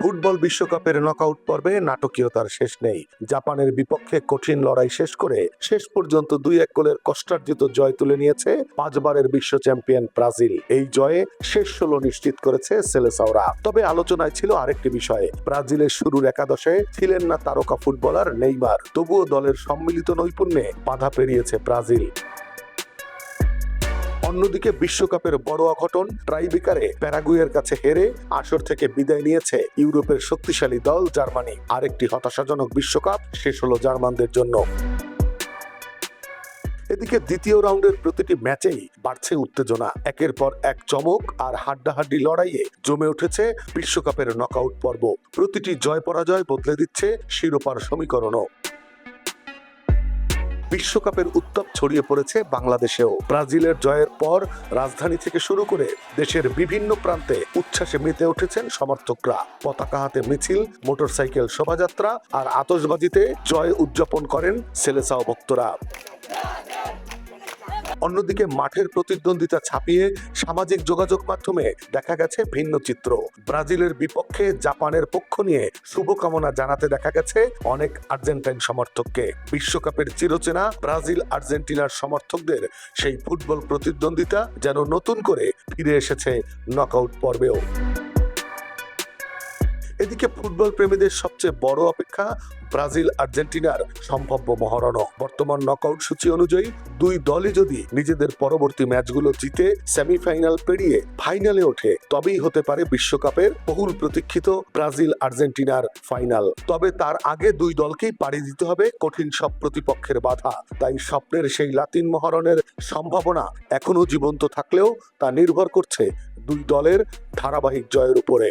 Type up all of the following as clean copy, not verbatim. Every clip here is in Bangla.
ফুটবল বিশ্বকাপের নকআউট পর্বে নাটকীয়তার শেষ নেই। জাপানের বিপক্ষে কঠিন লড়াই শেষ করে শেষ পর্যন্ত 2-1 গোলের কষ্টার্জিত জয় তুলে নিয়েছে 5 বারের বিশ্ব চ্যাম্পিয়ন ব্রাজিল। এই জয়ে শেষ 16 নিশ্চিত করেছে সেলেসাওরা। তবে আলোচনায় ছিল আরেকটি বিষয়, ব্রাজিলের শুরুর একাদশে ছিলেন না তারকা ফুটবলার নেইমার। তবুও দলের সম্মিলিত নৈপুণ্যে বাধা পেরিয়েছে ব্রাজিল। অন্যদিকে বিশ্বকাপের বড় অঘটন, ট্রাইবেকারে প্যারাগুয়ের কাছে হেরে আসর থেকে বিদায় নিয়েছে ইউরোপের শক্তিশালী দল জার্মানি। আরেকটি হতাশাজনক বিশ্বকাপ শেষ হলো জার্মানদের জন্য। এদিকে দ্বিতীয় রাউন্ডের প্রতিটি ম্যাচেই বাড়ছে উত্তেজনা। একের পর এক চমক আর হাড্ডাহাড্ডি লড়াইয়ে জমে উঠেছে বিশ্বকাপের নকআউট পর্ব। প্রতিটি জয় পরাজয় বদলে দিচ্ছে শিরোপার সমীকরণও। বিশ্বকাপের উত্তাপ ছড়িয়ে পড়েছে বাংলাদেশেও। ব্রাজিলের জয়ের পর রাজধানী থেকে শুরু করে দেশের বিভিন্ন প্রান্তে উচ্ছ্বাসে মেতে উঠেছেন সমর্থকরা। পতাকা হাতে মিছিল, মোটরসাইকেল শোভাযাত্রা আর আতশবাজিতে জয় উদযাপন করেন সেলেসাও ভক্তরা। অন্যদিকে মাঠের প্রতিদ্বন্দ্বিতা ছাপিয়ে সামাজিক যোগাযোগ মাধ্যমে দেখা গেছে ভিন্ন চিত্র। ব্রাজিলের বিপক্ষে জাপানের পক্ষ নিয়ে শুভকামনা জানাতে দেখা গেছে অনেক আর্জেন্টাইন সমর্থককে। বিশ্বকাপের চিরচেনা ব্রাজিল আর্জেন্টিনার সমর্থকদের সেই ফুটবল প্রতিদ্বন্দ্বিতা যেন নতুন করে ফিরে এসেছে নকআউট পর্বেও। এদিকে ফুটবল প্রেমীদের সবচেয়ে বড় অপেক্ষা ব্রাজিল আর্জেন্টিনার সম্ভাব্য মহারণ। বর্তমান নকআউট সূচি অনুযায়ী দুই দলই যদি নিজেদের পরবর্তী ম্যাচগুলো জিতে সেমিফাইনাল পেরিয়ে ফাইনালে ওঠে, তবেই হতে পারে বিশ্বকাপের বহুল প্রতীক্ষিত ব্রাজিল আর্জেন্টিনার ফাইনাল। তবে তার আগে দুই দলকেই পাড়ি দিতে হবে কঠিন সব প্রতিপক্ষের বাধা। তাই স্বপ্নের সেই লাতিন মহারণের সম্ভাবনা এখনো জীবন্ত থাকলেও তা নির্ভর করছে দুই দলের ধারাবাহিক জয়ের উপরে।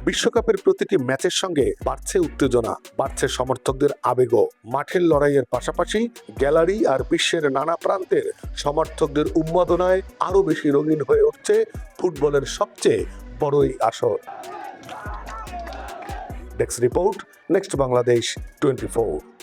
বিশ্বকাপের প্রতিটি ম্যাচের সঙ্গে বাড়ছে উত্তেজনা, বাড়ছে সমর্থকদের আবেগও। মাঠের লড়াইয়ের পাশাপাশি গ্যালারি আর বিশ্বের নানা প্রান্তের সমর্থকদের উন্মাদনায় আরো বেশি রঙিন হয়ে উঠছে ফুটবলের সবচেয়ে বড়ই আসর। Desk report, next Bangladesh 24।